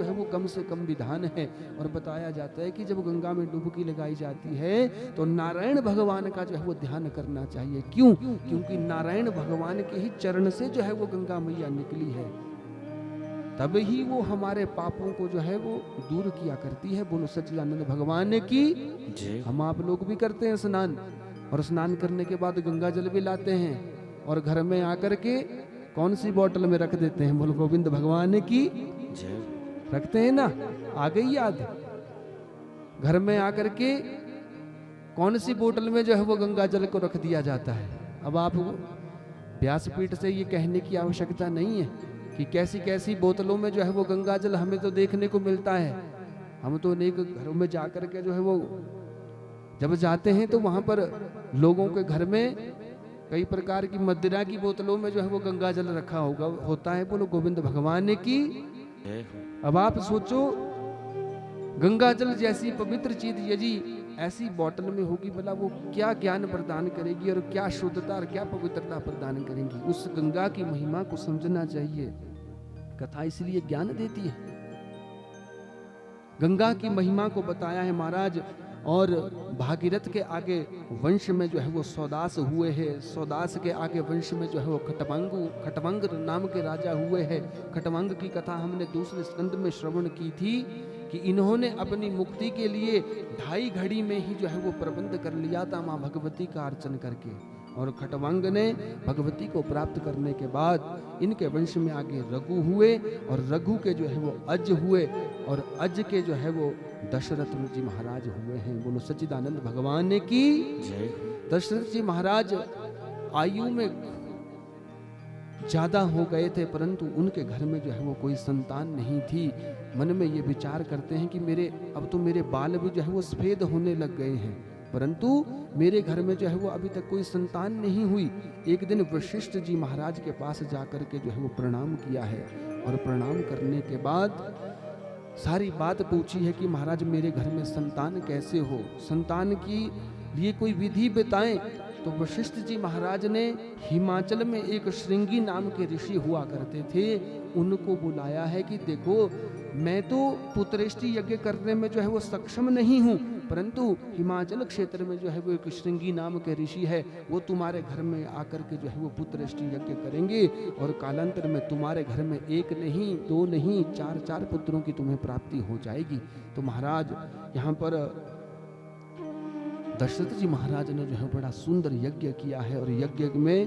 जो है वो कम से कम विधान है। और बताया जाता है कि जब गंगा में डुबकी लगाई जाती है तो नारायण भगवान का जो है वो ध्यान करना चाहिए। क्यों? क्योंकि नारायण भगवान के ही चरण से जो है वो गंगा मैया निकली है, तब ही वो हमारे पापों को जो है वो दूर किया करती है। बोलो सच्चिदानंद भगवान की जय। हम आप लोग भी करते हैं स्नान, और स्नान करने के बाद गंगा जल भी लाते हैं और घर में आकर के कौन सी बोतल में रख देते हैं? बोलो गोविंद भगवान की जय। रखते हैं ना? आ गई याद? घर में आकर के कौन सी बोतल में जो है वो गंगा जल को रख दिया जाता है। अब आप व्यासपीठ से ये कहने की आवश्यकता नहीं है कि कैसी कैसी बोतलों में जो है वो गंगा जल हमें तो देखने को मिलता है। हम तो अनेक घरों में जाकर के जो है वो जब जाते हैं तो वहां पर लोगों के घर में कई प्रकार की मदिरा की बोतलों में जो है वो गंगा जल रखा होता है। बोलो गोविंद भगवान की। अब आप सोचो, गंगा जल जैसी पवित्र चीज यदि ऐसी बोतल में होगी, भला वो क्या ज्ञान प्रदान करेगी और क्या शुद्धता और क्या पवित्रता प्रदान करेंगी। उस गंगा की महिमा को समझना चाहिए। कथा इसलिए ज्ञान देती है। गंगा की महिमा को बताया है महाराज। और भागीरथ के आगे वंश में जो है वो सौदास हुए हैं, सौदास के आगे वंश में जो है वो खटवांग नाम के राजा हुए हैं। खटवांग की कथा हमने दूसरे स्कंद में श्रवण की थी कि इन्होंने अपनी मुक्ति के लिए 2.5 घड़ी में ही जो है वो प्रबंध कर लिया था माँ भगवती का अर्चन करके। और खटवांग ने भगवती को प्राप्त करने के बाद इनके वंश में आगे रघु हुए, और रघु के जो है वो अज हुए, और अज के जो है वो दशरथ जी महाराज हुए हैं। बोलो सच्चिदानंद भगवान की जय। दशरथ जी महाराज आयु में ज्यादा हो गए थे, परंतु उनके घर में जो है वो कोई संतान नहीं थी। मन में ये विचार करते हैं कि अब तो मेरे बाल भी जो है वो सफेद होने लग गए हैं, परंतु मेरे घर में जो है वो अभी तक कोई संतान नहीं हुई। एक दिन वशिष्ठ जी महाराज के पास जाकर के जो है वो प्रणाम किया है, और प्रणाम करने के बाद सारी बात पूछी है कि महाराज मेरे घर में संतान कैसे हो, संतान की लिए कोई विधि बताएं। तो वशिष्ठ जी महाराज ने हिमाचल में एक श्रृंगी नाम के ऋषि हुआ करते थे, उनको बुलाया है कि देखो मैं तो पुत्रेष्टि यज्ञ करने में जो है वो सक्षम नहीं हूँ, परंतु हिमाचल क्षेत्र में जो है वो एक श्रृंगी नाम के ऋषि है, वो तुम्हारे घर में आकर के जो है वो पुत्रेष्टि यज्ञ करेंगे, और कालांतर में तुम्हारे घर में 1 नहीं 2 नहीं 4 पुत्रों की तुम्हें प्राप्ति हो जाएगी। तो महाराज यहाँ पर दशरथ जी महाराज ने जो है बड़ा सुंदर यज्ञ किया है, और यज्ञ में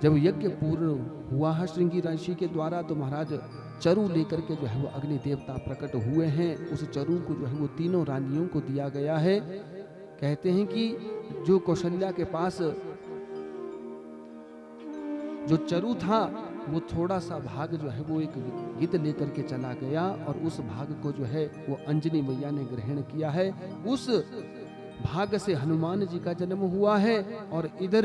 जब यज्ञ पूर्ण हुआ है श्रृंगी ऋषि के द्वारा, तो महाराज चरु लेकर के जो है वो अग्नि देवता प्रकट हुए हैं। उस चरु को जो है वो 3 रानियों को दिया गया है। कहते हैं कि जो कौशल्या के पास जो चरु था वो थोड़ा सा भाग जो है वो एक गिद्ध लेकर के चला गया, और उस भाग को जो है वो अंजनी मैया ने ग्रहण किया है। उस भाग से हनुमान जी का जन्म हुआ है, और इधर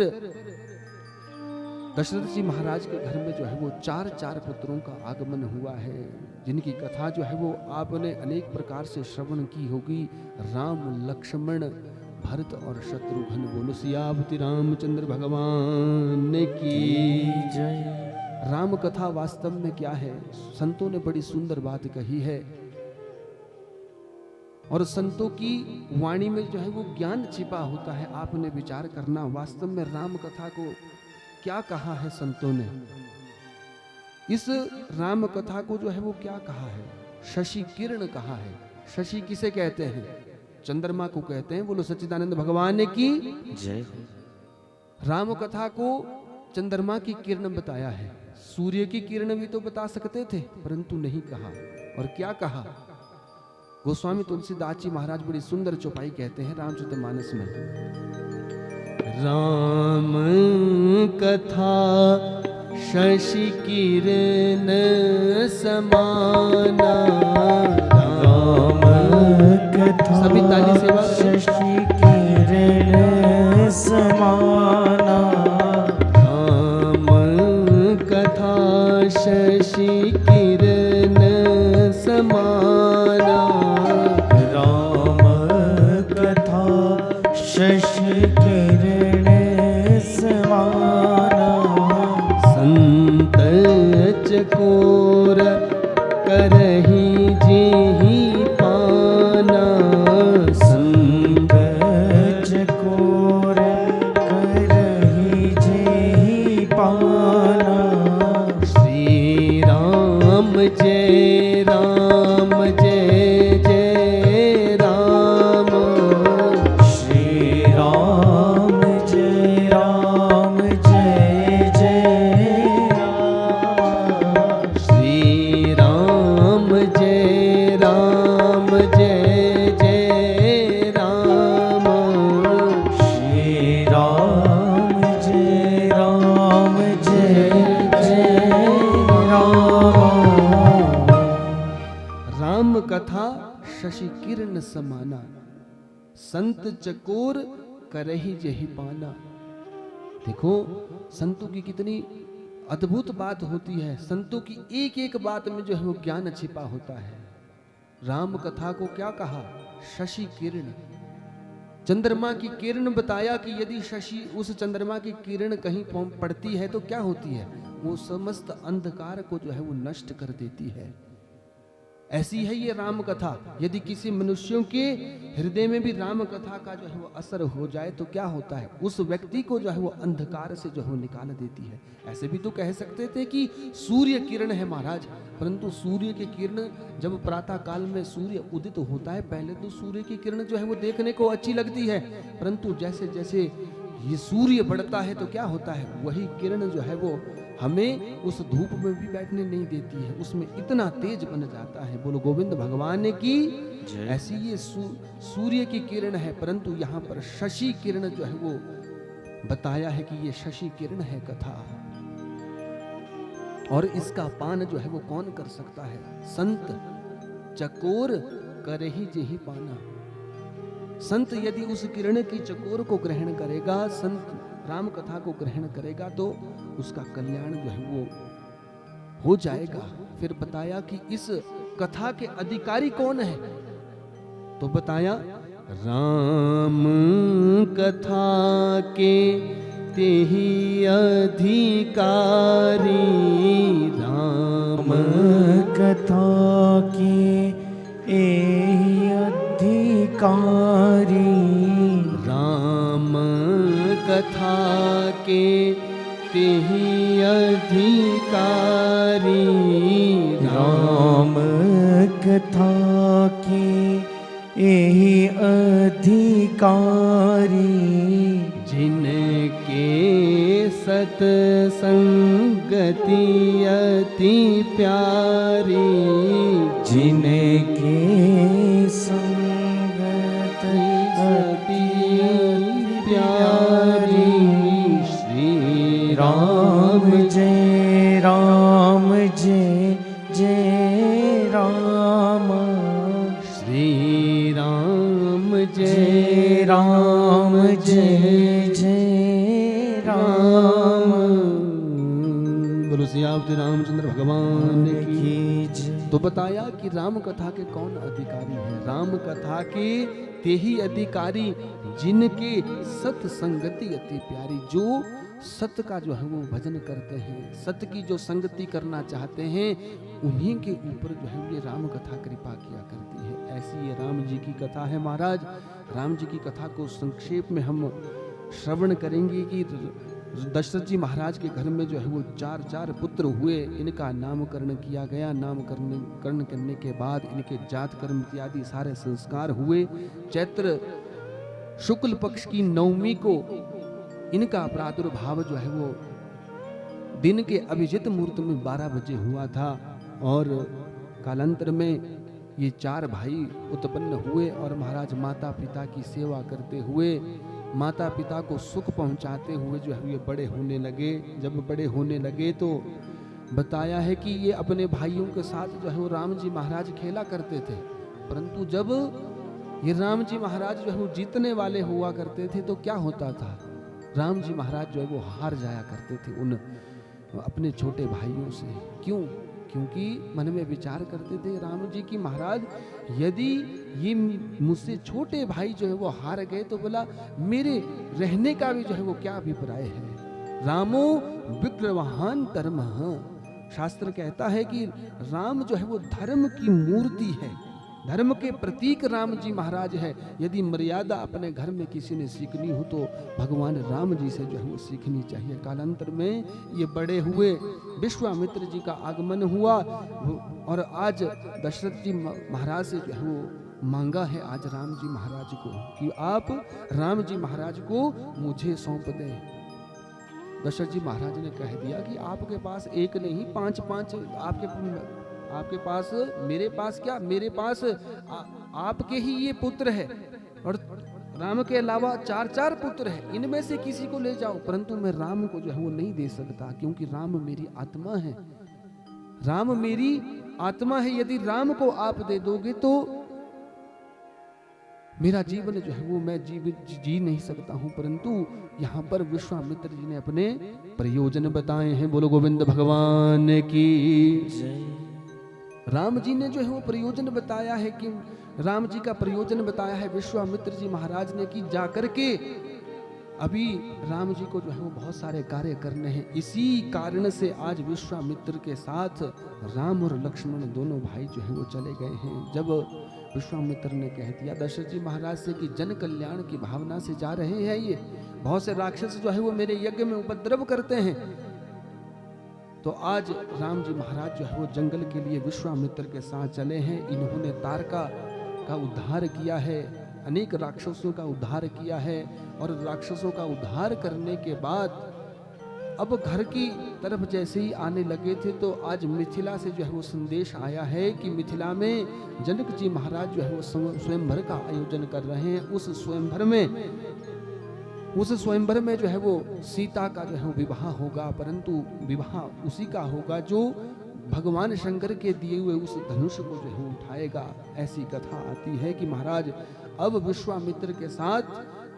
दशरथ जी महाराज के घर में जो है वो 4 पुत्रों का आगमन हुआ है, जिनकी कथा जो है वो आपने अनेक प्रकार से श्रवण की होगी। राम लक्ष्मण भरत और शत्रुघ्न। बोलो सियापति रामचंद्र भगवान की जय। राम कथा वास्तव में क्या है? संतों ने बड़ी सुंदर बात कही है, और संतों की वाणी में जो है वो ज्ञान छिपा होता है। आपने विचार करना, वास्तव में राम कथा को क्या कहा है संतों ने। इस राम कथा को जो है वो क्या कहा है? शशि किरण कहा है। शशि किसे कहते हैं? चंद्रमा को कहते हैं। बोलो सच्चिदानंद भगवान की जय। राम कथा को चंद्रमा की किरण बताया है। सूर्य की किरण भी तो बता सकते थे, परंतु नहीं कहा। और क्या कहा? गोस्वामी तुलसीदास जी महाराज बड़ी सुंदर चौपाई कहते हैं रामचरितमानस में। राम कथा शशि किरण समाना। राम कथा सभी ताली सेवा। शशि किरण समाना। राम कथा शशि किरण समाना। राम कथा शशि किरण समाना। संत चकोर करही जेहि पाना, संग चकोर करहि जेहि पाना। श्री राम जय राम जय जय राम। श्री राम जय राम जय जय राम। श्री राम जय राम जय जय राम। श्री राम जय राम जय जय राम। राम कथा शशि किरण समाना, संत चकोर करहि जेहि पाना। देखो संतों की कितनी अद्भुत बात होती है। संतों की एक एक बात में जो है वो ज्ञान छिपा होता है। राम कथा को क्या कहा? शशि किरण, चंद्रमा की किरण बताया कि यदि शशि उस चंद्रमा की किरण कहीं पड़ती है तो क्या होती है? वो समस्त अंधकार को जो है वो नष्ट कर देती है। ऐसी है ये राम कथा। यदि किसी मनुष्यों के हृदय में भी राम कथा का जो है वो असर हो जाए तो क्या होता है? उस व्यक्ति को जो है वो अंधकार से जो है वो निकाल देती है। ऐसे भी तो कह सकते थे कि सूर्य किरण है महाराज, परंतु सूर्य की किरण जब प्रातः काल में सूर्य उदित होता है, पहले तो सूर्य की किरण जो है वो देखने को अच्छी लगती है, परंतु जैसे जैसे ये सूर्य बढ़ता है तो क्या होता है? वही किरण जो है वो हमें उस धूप में भी बैठने नहीं देती है, उसमें इतना तेज बन जाता है। बोलो गोविंद भगवान की। ऐसी ये सूर्य की किरण है, परंतु यहाँ पर शशि किरण जो है वो बताया है कि ये शशि किरण है कथा। और इसका पान जो है वो कौन कर सकता है? संत चकोर करहि जेहि पाना। संत यदि उस किरण की चकोर को ग्रहण करेगा, संत राम कथा को ग्रहण करेगा तो उसका कल्याण जो है वो हो जाएगा। फिर बताया कि इस कथा के अधिकारी कौन है? तो बताया राम कथा के तेहि अधिकारी। राम कथा के एहि अधिकारी। राम कथा के तेहि अधिकारी। राम कथा के एहि अधिकारी। जिनके सत्संगति अति प्यारी। जिनके संगत अति प्यारी। श्री राम जय राम जय जय राम। श्री राम जय राम जय जय राम। बोलो सियापति रामचंद्र भगवान की। जय। तो बताया कि राम कथा के कौन अधिकारी है? राम कथा के तेहि अधिकारी जिनके सत्संगति अति प्यारी। जो सत्य का जो है वो भजन करते हैं, सत्य की जो संगति करना चाहते हैं, उन्हीं के ऊपर जो है ये राम कथा कृपा किया करती है। ऐसी ये राम जी की कथा है महाराज। राम जी की कथा को संक्षेप में हम श्रवण करेंगे कि दशरथ जी महाराज के घर में जो है वो चार पुत्र हुए। इनका नामकरण किया गया। नामकरण करने के बाद इनके जात कर्म इत्यादि सारे संस्कार हुए। चैत्र शुक्ल पक्ष की नवमी को इनका प्रादुर्भाव जो है वो दिन के अभिजित मुहूर्त में 12 बजे हुआ था। और कालांतर में ये 4 भाई उत्पन्न हुए और महाराज माता पिता की सेवा करते हुए, माता पिता को सुख पहुंचाते हुए जो है ये बड़े होने लगे। जब बड़े होने लगे तो बताया है कि ये अपने भाइयों के साथ जो है वो राम जी महाराज खेला करते थे, परंतु जब ये राम जी महाराज जो है वो जीतने वाले हुआ करते थे तो क्या होता था? राम जी महाराज जो है वो हार जाया करते थे उन अपने छोटे भाइयों से। क्यों? क्योंकि मन में विचार करते थे राम जी की महाराज यदि ये मुझसे छोटे भाई जो है वो हार गए तो बोला मेरे रहने का भी जो है वो क्या अभिप्राय है। रामो विग्रहवान धर्म। शास्त्र कहता है कि राम जो है वो धर्म की मूर्ति है, धर्म के प्रतीक राम जी महाराज है। यदि मर्यादा अपने घर में किसी ने सीखनी हो तो भगवान राम जी से जो है वो सीखनी चाहिए। कालांतर में ये बड़े हुए, विश्वामित्र जी का आगमन हुआ और आज दशरथ जी महाराज से जो है वो मांगा है आज राम जी महाराज को कि आप राम जी महाराज को मुझे सौंप दें। दशरथ जी महाराज ने कह दिया कि आपके पास एक नहीं 5-5 आपके पास, मेरे पास क्या, मेरे पास आपके ही ये पुत्र है और राम के अलावा 4-4 पुत्र है, इनमें से किसी को ले जाओ, परंतु मैं राम को जो है वो नहीं दे सकता, क्योंकि राम मेरी आत्मा है, राम मेरी आत्मा है। यदि राम को आप दे दोगे तो मेरा जीवन जो है वो मैं जी नहीं सकता हूं। परंतु यहाँ पर विश्वामित्र जी ने अपने प्रयोजन बताए हैं। बोलो गोविंद भगवान की जय। राम जी ने जो है वो प्रयोजन बताया है कि राम जी का प्रयोजन बताया है विश्वामित्र जी महाराज ने कि जाकर के अभी राम जी को जो है वो बहुत सारे कार्य करने हैं। इसी कारण से आज विश्वामित्र के साथ राम और लक्ष्मण दोनों भाई जो है वो चले गए हैं। जब विश्वामित्र ने कह दिया दशरथ जी महाराज से कि जन कल्याण की भावना से जा रहे हैं, ये बहुत से राक्षस जो है वो मेरे यज्ञ में उपद्रव करते हैं, तो आज राम जी महाराज जो है वो जंगल के लिए विश्वामित्र के साथ चले हैं। इन्होंने तारका का उद्धार किया है, अनेक राक्षसों का उद्धार किया है और राक्षसों का उद्धार करने के बाद अब घर की तरफ जैसे ही आने लगे थे तो आज मिथिला से जो है वो संदेश आया है कि मिथिला में जनक जी महाराज जो है वो स्वयंवर का आयोजन कर रहे हैं। उस स्वयंवर में जो है वो सीता का जो है वो विवाह होगा, परंतु विवाह उसी का होगा जो भगवान शंकर के दिए हुए उस धनुष को जो है उठाएगा। ऐसी कथा आती है कि महाराज अब विश्वामित्र के साथ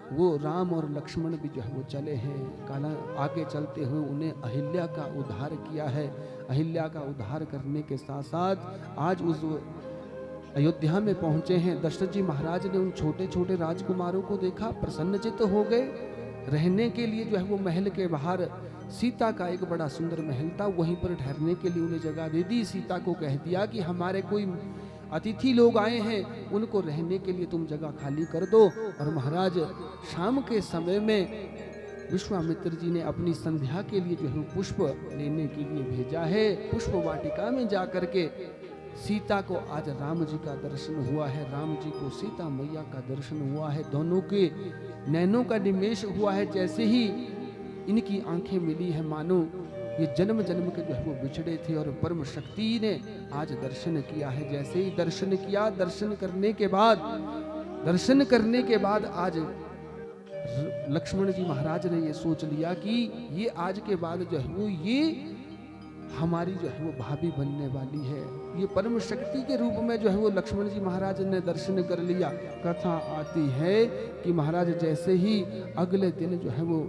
वो राम और लक्ष्मण भी जो है वो चले हैं। काला आगे चलते हुए उन्हें अहिल्या का उद्धार किया है। अहिल्या का उद्धार करने के साथ साथ आज उस अयोध्या में पहुंचे हैं। दशरथ जी महाराज ने उन छोटे छोटे राजकुमारों को देखा, प्रसन्नचित्त हो गए। रहने के लिए जो है वो महल के बाहर सीता का एक बड़ा सुंदर महल था, वहीं पर ठहरने के लिए उन्हें जगह दे दी। सीता को कह दिया कि हमारे कोई अतिथि लोग आए हैं, उनको रहने के लिए तुम जगह खाली कर दो। और महाराज शाम के समय में विश्वामित्र जी ने अपनी संध्या के लिए जो है पुष्प लेने के लिए भेजा है। पुष्प वाटिका में जाकर के सीता को आज राम जी का दर्शन हुआ है, राम जी को सीता मैया का दर्शन हुआ है। दोनों के नैनों का निमेष हुआ है। जैसे ही इनकी आंखें मिली है मानो ये जन्म जन्म के जो है वो बिछड़े थे और परम शक्ति ने आज दर्शन किया है। जैसे ही दर्शन किया, दर्शन करने के बाद आज लक्ष्मण जी महाराज ने ये सोच लिया कि ये आज के बाद जो है वो ये हमारी जो है वो भाभी बनने वाली है। ये परम शक्ति के रूप में जो है वो लक्ष्मण जी महाराज ने दर्शन कर लिया। कथा आती है कि महाराज जैसे ही अगले दिन जो है वो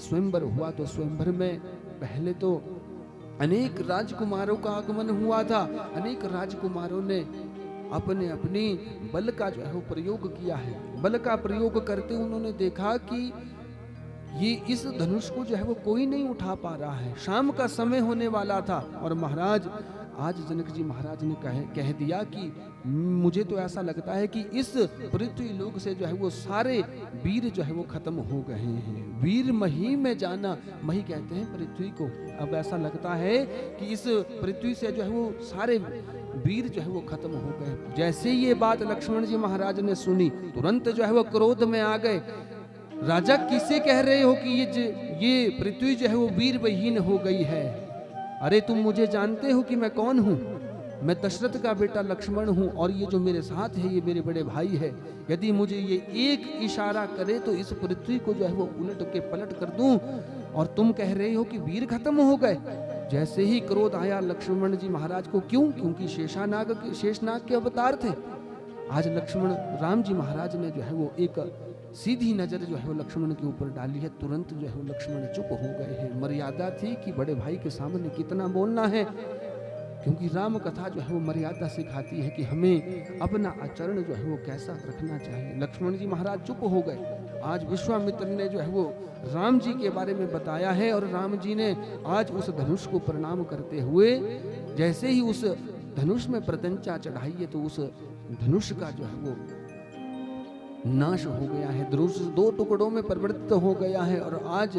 स्वयंवर हुआ तो स्वयंवर में पहले तो अनेक राजकुमारों का आगमन हुआ था। अनेक राजकुमारों ने अपने अपनी बल का जो है वो प्रयोग किया है। बल का प्रयोग करते उन्होंने देखा कि ये इस धनुष को जो है वो कोई नहीं उठा पा रहा है। शाम का समय होने वाला था और महाराज आज जनक जी महाराज ने कह दिया कि मुझे तो ऐसा लगता है कि इस पृथ्वी लोक से जो है वो सारे वीर जो है वो खत्म हो गए हैं। वीर मही में जाना, मही कहते हैं पृथ्वी को। अब ऐसा लगता है कि इस पृथ्वी से जो है वो सारे वीर जो है वो खत्म हो गए। जैसे ये बात लक्ष्मण जी महाराज ने सुनी, तुरंत जो है वो क्रोध में आ गए। राजा किसे कह रहे हो कि ये पृथ्वी जो है वो वीर विहीन हो गई है? अरे तुम मुझे जानते हो कि मैं कौन हूँ? मैं दशरथ का बेटा लक्ष्मण हूँ और ये जो मेरे साथ है ये मेरे बड़े भाई है। यदि मुझे ये एक इशारा करे तो इस पृथ्वी को जो है वो उलट के पलट कर दूं, और तुम कह रहे हो कि वीर खत्म हो गए। जैसे ही क्रोध आया लक्ष्मण जी महाराज को, क्यों? क्योंकि शेषनाग के अवतार थे। आज लक्ष्मण राम जी महाराज ने जो है वो एक सीधी नजर जो है वो लक्ष्मण के ऊपर डाली है। तुरंत जो है वो लक्ष्मण चुप हो गए हैं। मर्यादा थी कि बड़े भाई के सामने कितना बोलना है, क्योंकि राम कथा जो है वो मर्यादा सिखाती है कि हमें अपना आचरण जो है वो कैसा रखना चाहिए। लक्ष्मण जी महाराज चुप हो गए। आज विश्वामित्र ने जो है वो राम जी के बारे में बताया है, और राम जी ने आज उस धनुष को प्रणाम करते हुए जैसे ही उस धनुष में प्रत्यंचा चढ़ाई है तो उस धनुष का जो है वो नाश हो गया है, धनुष 2 टुकड़ों में परिवर्तित हो गया है। और आज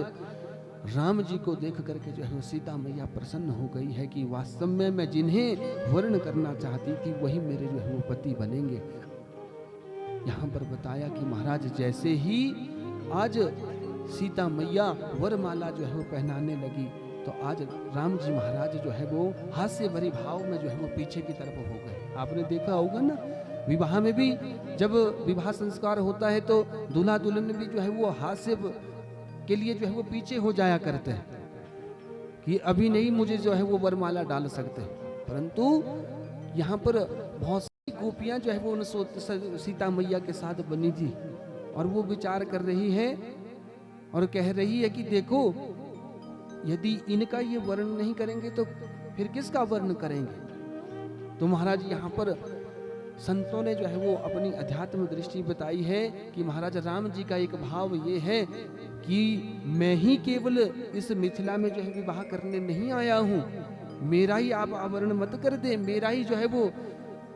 राम जी को देख करके जो है वो सीता मैया प्रसन्न हो गई है कि वास्तव में मैं जिन्हें वर्ण करना चाहती थी वही मेरे जो है वो पति बनेंगे। यहाँ पर बताया कि महाराज जैसे ही आज सीता मैया वरमाला जो है वो पहनाने लगी तो आज राम जी महाराज जो है वो हास्य भरी भाव में जो है वो पीछे की तरफ हो गए। आपने देखा होगा ना, विवाह में भी जब विवाह संस्कार होता है तो दूल्हा दुल्हन भी जो है वो हास्य के लिए जो है वो पीछे हो जाया करते हैं कि अभी नहीं मुझे जो है वो वरमाला डाल सकते, परंतु यहाँ पर बहुत सी गोपियां जो है वो उन सीता मैया के साथ बनी थी और वो विचार कर रही है और कह रही है कि देखो यदि इनका ये वर्ण नहीं करेंगे तो फिर किसका वर्ण करेंगे। तो महाराज यहाँ पर संतों ने जो है वो अपनी अध्यात्म दृष्टि बताई है कि महाराज राम जी का एक भाव ये है कि मैं ही केवल इस मिथिला में जो है विवाह करने नहीं आया हूँ, मेरा ही आप आवरण मत कर दे, मेरा ही जो है वो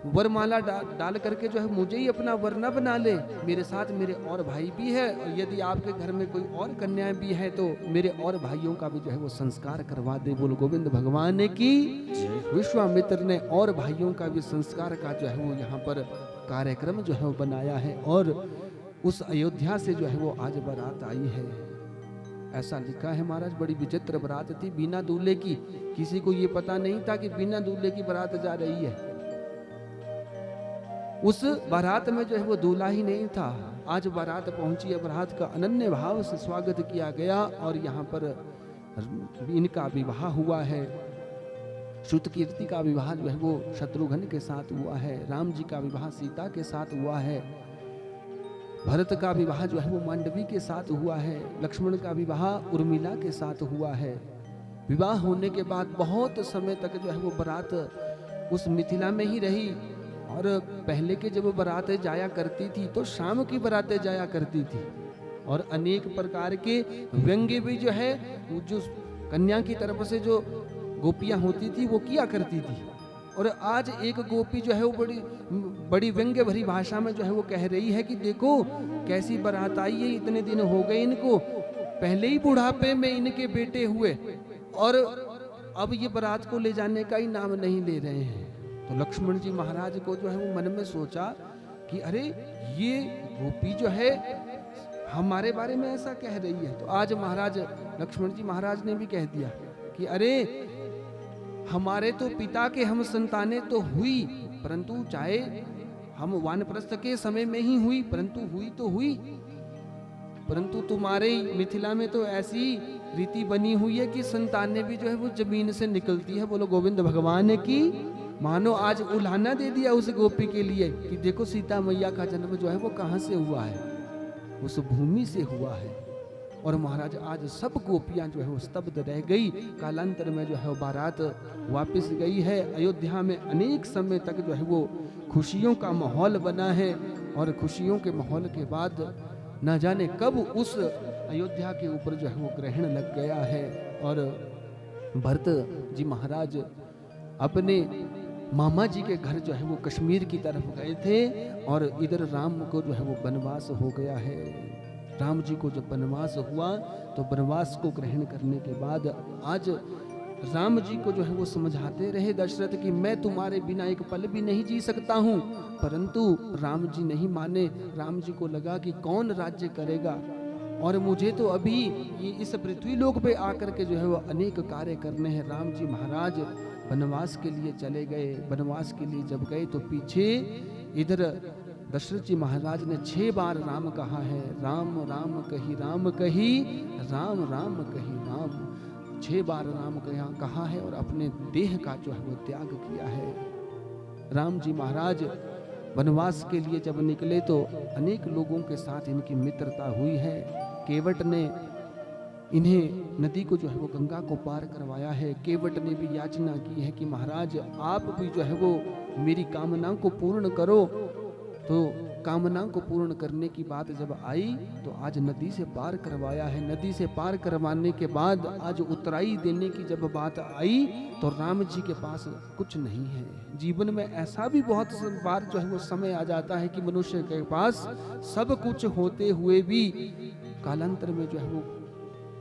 वरमाला डाल करके जो है मुझे ही अपना वरना बना ले, मेरे साथ मेरे और भाई भी है, और यदि आपके घर में कोई और कन्याएं भी है तो मेरे और भाइयों का भी जो है वो संस्कार करवा दे। बोल गोविंद भगवान की। विश्वामित्र ने और भाइयों का भी संस्कार का जो है वो यहाँ पर कार्यक्रम जो है वो बनाया है और उस अयोध्या से जो है वो आज बारात आई है। ऐसा लिखा है महाराज, बड़ी विचित्र बारात थी बिना दूल्हे की, किसी को ये पता नहीं था कि बिना दूल्हे की बारात जा रही है। उस बारात में जो है वो दूल्हा ही नहीं था। आज बारात पहुंची है, बारात का अनन्य भाव से स्वागत किया गया और यहाँ पर इनका विवाह हुआ है। श्रुतकीर्ति का विवाह जो है वो शत्रुघ्न के साथ हुआ है, राम जी का विवाह सीता के साथ हुआ है, भरत का विवाह जो है वो मांडवी के साथ हुआ है, लक्ष्मण का विवाह उर्मिला के साथ हुआ है। विवाह होने के बाद बहुत समय तक जो है वो बारात उस मिथिला में ही रही और पहले के जब बारातें जाया करती थी तो शाम की बारातें जाया करती थी और अनेक प्रकार के व्यंग्य भी जो है जो कन्या की तरफ से जो गोपियां होती थी वो किया करती थी। और आज एक गोपी जो है वो बड़ी व्यंग्य भरी भाषा में जो है वो कह रही है कि देखो कैसी बारात आई है, इतने दिन हो गए इनको, पहले ही बुढ़ापे में इनके बेटे हुए और अब ये बारात को ले जाने का ही नाम नहीं ले रहे हैं। तो लक्ष्मण जी महाराज को जो है वो मन में सोचा कि अरे ये गोपी जो है हमारे बारे में ऐसा कह रही है। तो आज महाराज लक्ष्मण जी महाराज ने भी कह दिया कि अरे हमारे तो पिता के हम संतानें तो हुई, परंतु चाहे हम वानप्रस्थ के समय में ही हुई, परंतु हुई तो हुई, परंतु तुम्हारे मिथिला में तो ऐसी रीति बनी हुई है कि संतानें भी जो है वो जमीन से निकलती है। बोलो गोविंद भगवान की। मानो आज उल्हाना दे दिया उस गोपी के लिए कि देखो सीता मैया का जन्म जो है वो कहाँ से हुआ है, उस भूमि से हुआ है। और महाराज आज सब गोपियां जो है वो स्तब्ध रह गई। कालांतर में जो है वो बारात वापस गई है। अयोध्या में अनेक समय तक जो है वो खुशियों का माहौल बना है और खुशियों के माहौल के बाद न जाने कब उस अयोध्या के ऊपर जो है वो ग्रहण लग गया है। और भरत जी महाराज अपने मामा जी के घर जो है वो कश्मीर की तरफ गए थे और इधर राम को जो है वो वनवास हो गया है। राम जी को जब वनवास हुआ तो वनवास को ग्रहण करने के बाद आज राम जी को जो है वो समझाते रहे दशरथ कि मैं तुम्हारे बिना एक पल भी नहीं जी सकता हूँ, परंतु राम जी नहीं माने। राम जी को लगा कि कौन राज्य करेगा और मुझे तो अभी ये इस पृथ्वी लोक पे आकर के जो है वो अनेक कार्य करने हैं। राम जी महाराज वनवास के लिए चले गए। वनवास के लिए जब गए तो पीछे इधर दशरथ जी महाराज ने 6 बार राम कहा है। राम राम कही राम कही, राम राम कही राम। 6 बार राम कहा है और अपने देह का जो है वो त्याग किया है। राम जी महाराज वनवास के लिए जब निकले तो अनेक लोगों के साथ इनकी मित्रता हुई है। केवट ने इन्हें नदी को जो है वो गंगा को पार करवाया है। केवट ने भी याचना की है कि महाराज आप भी जो है वो मेरी कामना को पूर्ण करो। तो कामना को पूर्ण करने की बात जब आई तो आज नदी से पार करवाया है। नदी से पार करवाने के बाद आज उतराई देने की जब बात आई तो राम जी के पास कुछ नहीं है। जीवन में ऐसा भी बहुत बार जो है वो समय आ जाता है कि मनुष्य के पास सब कुछ होते हुए भी कालांतर में जो है वो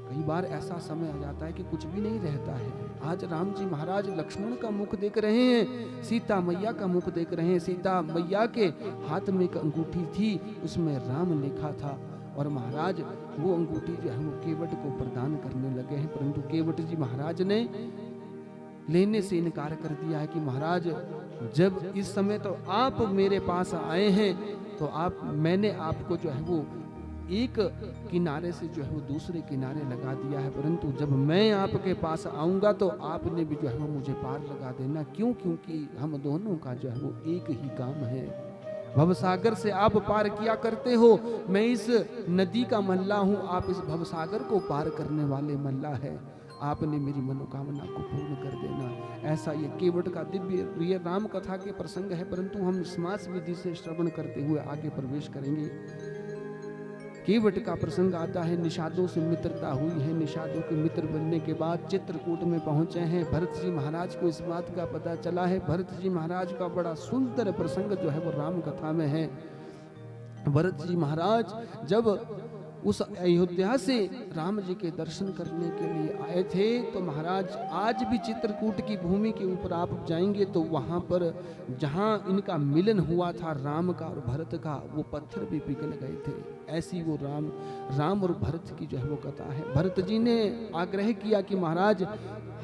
कई बार ऐसा समय आ जाता है कि कुछ भी नहीं रहता है। आज राम जी महाराज लक्ष्मण का मुख देख रहे हैं, सीता मैया का मुख देख रहे हैं। सीता मैया के हाथ में एक अंगूठी थी, उसमें राम लिखा था और महाराज वो अंगूठी जो है वो केवट को प्रदान करने लगे हैं, परंतु केवट जी महाराज ने लेने से इनकार कर दिया है कि महाराज जब इस समय तो आप मेरे पास आए हैं तो मैंने आपको जो है वो एक किनारे से जो है वो दूसरे किनारे लगा दिया है, परंतु जब मैं आपके पास आऊंगा तो आपने भी जो है वो मुझे पार लगा देना। क्यों? क्योंकि हम दोनों का जो है वो एक ही काम है। भवसागर से आप पार किया करते हो, मैं इस नदी का मल्ला हूं, आप इस भवसागर को पार करने वाले मल्ला है। आपने मेरी मनोकामना को पूर्ण कर देना। ऐसा ये केवट का दिव्य ये राम कथा के प्रसंग है, परंतु हम समास विधि से श्रवण करते हुए आगे प्रवेश करेंगे। केवट का प्रसंग आता है, निषादों से मित्रता हुई है। निषादों के मित्र बनने के बाद चित्रकूट में पहुंचे हैं। भरत जी महाराज को इस बात का पता चला है। भरत जी महाराज का बड़ा सुंदर प्रसंग जो है वो राम कथा में है। भरत जी महाराज जब उस अयोध्या से राम जी के दर्शन करने के लिए आए थे तो महाराज आज भी चित्रकूट की भूमि के ऊपर आप जाएंगे तो वहां पर जहां इनका मिलन हुआ था राम का और भरत का, वो पत्थर भी पिघल गए थे। ऐसी वो राम और भरत की जो है वो कथा है। भरत जी ने आग्रह किया कि महाराज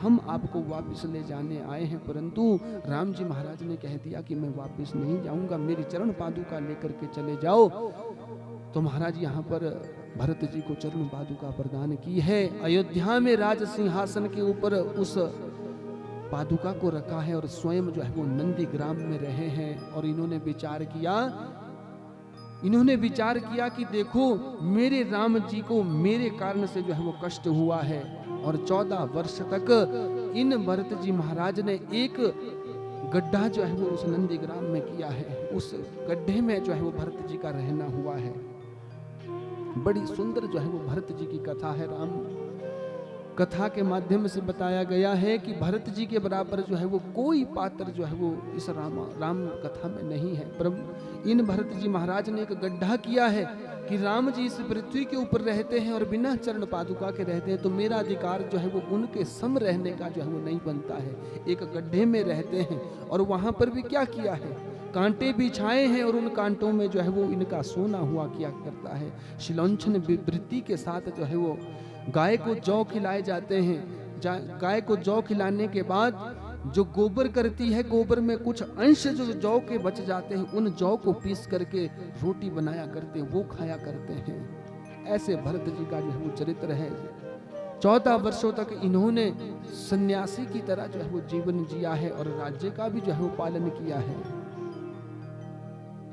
हम आपको वापस ले जाने आए हैं, परंतु राम जी महाराज ने कह दिया कि मैं वापस नहीं जाऊंगा, मेरी चरण पादुका लेकर के चले जाओ। तो महाराज यहाँ पर भरत जी को चरण पादुका प्रदान की है। अयोध्या में राज सिंहासन के ऊपर उस पादुका को रखा है और स्वयं जो है वो नंदीग्राम में रहे हैं। और इन्होंने विचार किया कि देखो मेरे राम जी को मेरे कारण से जो है वो कष्ट हुआ है और 14 वर्ष तक इन भरत जी महाराज ने एक गड्ढा जो है वो उस नंदीग्राम में किया है। उस गड्ढे में जो है वो भरत जी का रहना हुआ है। बड़ी सुंदर जो है वो भरत जी की कथा है। राम कथा के माध्यम से बताया गया है कि भरत जी के बराबर जो है वो कोई पात्र जो है वो इस राम कथा में नहीं है। पर इन भरत जी महाराज ने एक गड्ढा किया है कि राम जी इस पृथ्वी के ऊपर रहते हैं और बिना चरण पादुका के रहते हैं, तो मेरा अधिकार जो है वो उनके सम रहने का जो है वो नहीं बनता है। एक गड्ढे में रहते हैं और वहां पर भी क्या किया है, कांटे बिछाए हैं और उन कांटों में जो है वो इनका सोना हुआ किया करता है। शिलोंछन वृत्ति के साथ जो है वो गाय को जौ खिलाए जाते हैं। गाय को जौ खिलाने के बाद जो गोबर करती है, गोबर में कुछ अंश जो जौ के बच जाते हैं, उन जौ को पीस करके रोटी बनाया करते हैं, वो खाया करते हैं। ऐसे भरत जी का जो है वो चरित्र है। 14 वर्षों तक इन्होंने सन्यासी की तरह जो है वो जीवन जिया है और राज्य का भी जो है वो पालन किया है।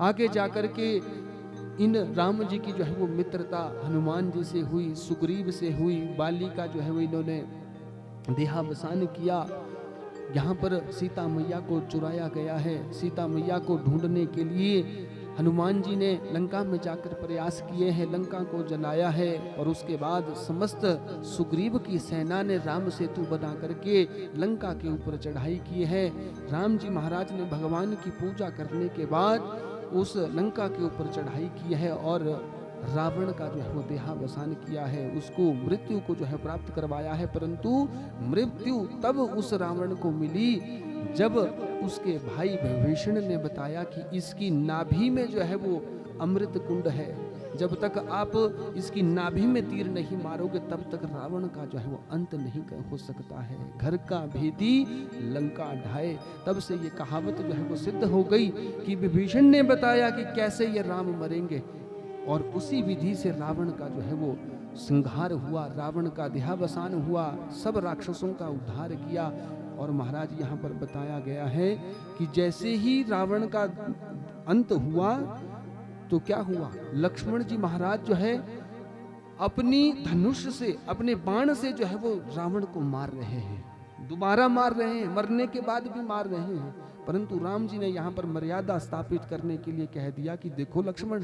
आगे जाकर के इन राम जी की जो है वो मित्रता हनुमान जी से हुई, सुग्रीव से हुई। बाली का जो है वो इन्होंने देहावसान किया। यहाँ पर सीता मैया को चुराया गया है। सीता मैया को ढूंढने के लिए हनुमान जी ने लंका में जाकर प्रयास किए हैं, लंका को जलाया है और उसके बाद समस्त सुग्रीव की सेना ने राम सेतु बना करके लंका के ऊपर चढ़ाई की है। राम जी महाराज ने भगवान की पूजा करने के बाद उस लंका के ऊपर चढ़ाई की है और रावण का जो है वो देहावसान किया है, उसको मृत्यु को जो है प्राप्त करवाया है। परंतु मृत्यु तब उस रावण को मिली जब उसके भाई विभीषण ने बताया कि इसकी नाभि में जो है वो अमृत कुंड है, जब तक आप इसकी नाभि में तीर नहीं मारोगे तब तक रावण का जो है वो अंत नहीं हो सकता है। घर का भेदी लंका ढाए। तब से ये कहावत जो है वो सिद्ध हो गई कि विभीषण ने बताया कि कैसे ये राम मरेंगे और उसी विधि से रावण का जो है वो संहार हुआ, रावण का देहावसान हुआ, सब राक्षसों का उद्धार किया। और महाराज यहाँ पर बताया गया है कि जैसे ही रावण का अंत हुआ तो क्या हुआ, लक्ष्मण जी महाराज जो है अपनी धनुष से, अपने बाण से जो है वो रावण को मार रहे हैं, दोबारा मार रहे हैं, मरने के बाद भी मार रहे हैं। परंतु राम जी ने यहाँ पर मर्यादा स्थापित करने के लिए कह दिया कि देखो लक्ष्मण,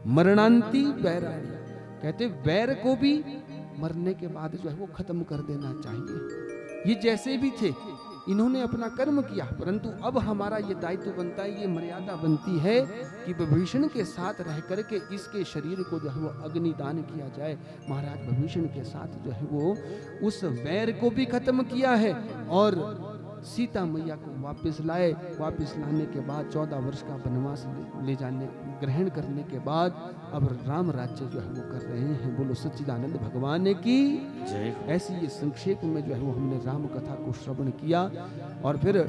मरणांती वैराणी, कहते वैर को भी मरने के बाद जो है वो खत्म कर देना चाहिए। ये जैसे भी थे, इन्होंने अपना कर्म किया, परंतु अब हमारा ये दायित्व बनता है, ये मर्यादा बनती है कि विभीषण के साथ रह करके इसके शरीर को जो है वो अग्निदान किया जाए। महाराज विभीषण के साथ जो है वो उस वैर को भी खत्म किया है और सीता मैया को वापस लाए। वापस लाने के बाद 14 वर्ष का वनवास ले जाने ग्रहण करने के बाद अब राम राज्य जो है वो कर रहे हैं। बोलो सच्चिदानंद भगवान की जय। ऐसी ये संक्षेप में जो है वो हमने राम कथा को श्रवण किया। और फिर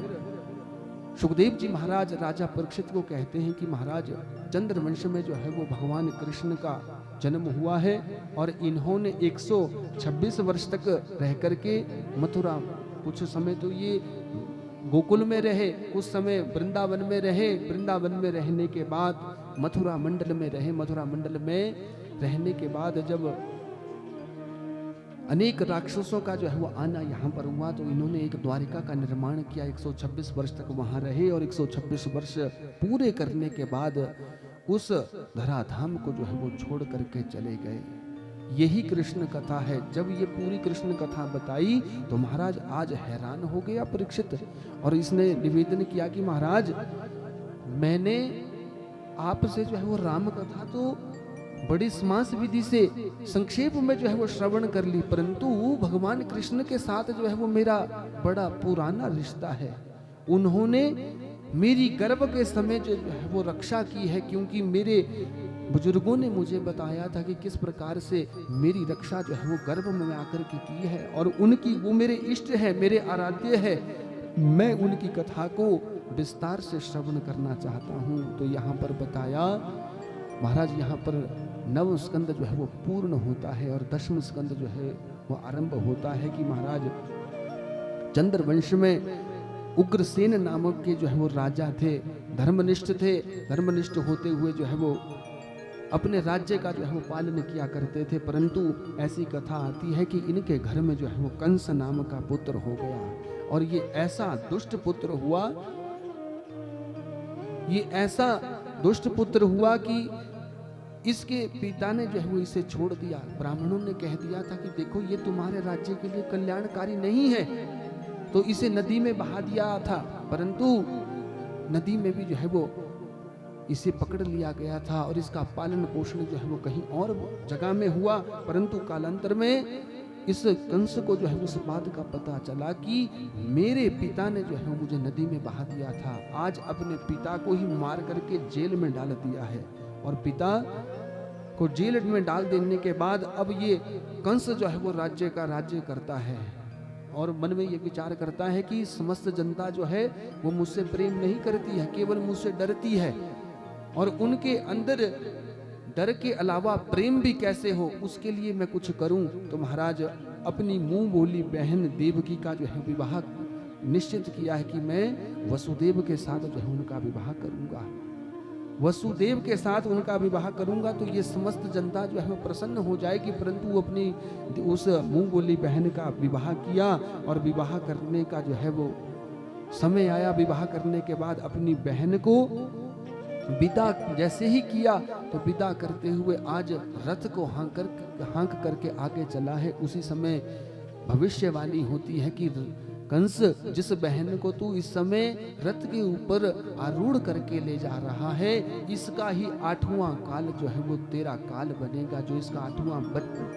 सुखदेव जी महाराज राजा परीक्षित को कहते हैं कि महाराज, चंद्रवंश में जो है वो भगवान कृष्ण का जन्म हुआ है और इन्होंने 126 वर्ष तक रह करके मथुरा, कुछ समय तो ये गोकुल में रहे, कुछ समय वृंदावन में रहे, वृंदावन में रहने के बाद मथुरा मंडल में रहे। मथुरा मंडल में रहने के बाद जब अनेक राक्षसों का जो है वो आना यहाँ पर हुआ तो इन्होंने एक द्वारिका का निर्माण किया। 126 वर्ष तक वहाँ रहे और 126 वर्ष पूरे करने के बाद उस धराधाम को जो है वो छोड़ करके चले गए। यही कृष्ण कथा है। जब ये पूरी कृष्ण कथा बताई तो महाराज आज हैरान हो गया परीक्षित, और इसने निवेदन किया कि महाराज, मैंने आपसे जो है वो राम कथा तो बड़ी समास विधि से संक्षेप में जो है वो श्रवण कर ली, परंतु भगवान कृष्ण के साथ जो है वो मेरा बड़ा पुराना रिश्ता है। उन्होंने मेरी गर्भ के समय जो है वो रक्षा की है, क्योंकि मेरे बुजुर्गों ने मुझे बताया था कि किस प्रकार से मेरी रक्षा जो है वो गर्भ में आकर के की है, और उनकी, वो मेरे इष्ट है, मेरे आराध्य है। मैं उनकी कथा को विस्तार से श्रवण करना चाहता हूँ। तो यहाँ पर बताया महाराज, यहाँ पर 9 स्कंद जो है वो पूर्ण होता है और 10वां स्कंद जो है वो आरंभ होता है कि महाराज चंद्रवंश में उग्रसेन नामक के जो है वो राजा थे, धर्मनिष्ठ थे। धर्मनिष्ठ होते हुए जो है वो अपने राज्य का जो है वो पालन किया करते थे, परंतु ऐसी कथा आती है कि इनके घर में जो है वो कंस नाम का पुत्र हो गया, और ये ऐसा दुष्ट पुत्र हुआ, ये ऐसा दुष्ट पुत्र हुआ कि इसके पिता ने जो है वो इसे छोड़ दिया। ब्राह्मणों ने कह दिया था कि देखो ये तुम्हारे राज्य के लिए कल्याणकारी नहीं है, तो इसे नदी में बहा दिया था, परंतु नदी में भी जो है वो इसे पकड़ लिया गया था और इसका पालन पोषण जो है वो कहीं और जगह में हुआ। परंतु कालांतर में इस कंस को जो है उस बात का पता चला कि मेरे पिता ने जो है मुझे नदी में बहा दिया था। आज अपने पिता को ही मार करके जेल में डाल दिया है, और पिता को जेल में डाल देने के बाद अब ये कंस जो है वो राज्य का राज्य करता है, और मन में ये विचार करता है कि समस्त जनता जो है वो मुझसे प्रेम नहीं करती है, केवल मुझसे डरती है, और उनके अंदर डर के अलावा प्रेम भी कैसे हो, उसके लिए मैं कुछ करूं। तो महाराज अपनी मुंह बोली बहन देवकी का जो है विवाह निश्चित किया है कि मैं वसुदेव के साथ जो है उनका विवाह करूंगा, वसुदेव के साथ उनका विवाह करूंगा, तो ये समस्त जनता जो है वो प्रसन्न हो जाएगी। परंतु वो अपनी उस मुंह बोली बहन का विवाह किया, और विवाह करने का जो है वो समय आया। विवाह करने के बाद अपनी बहन को विदा जैसे ही किया तो विदा करते हुए आज रथ को हाँक करके आगे चला है। उसी समय भविष्यवाणी होती है कि कंस, जिस बहन को तू इस समय रथ के ऊपर आरूढ़ करके ले जा रहा है, इसका ही 8वां काल जो है वो तेरा काल बनेगा। जो इसका 8वां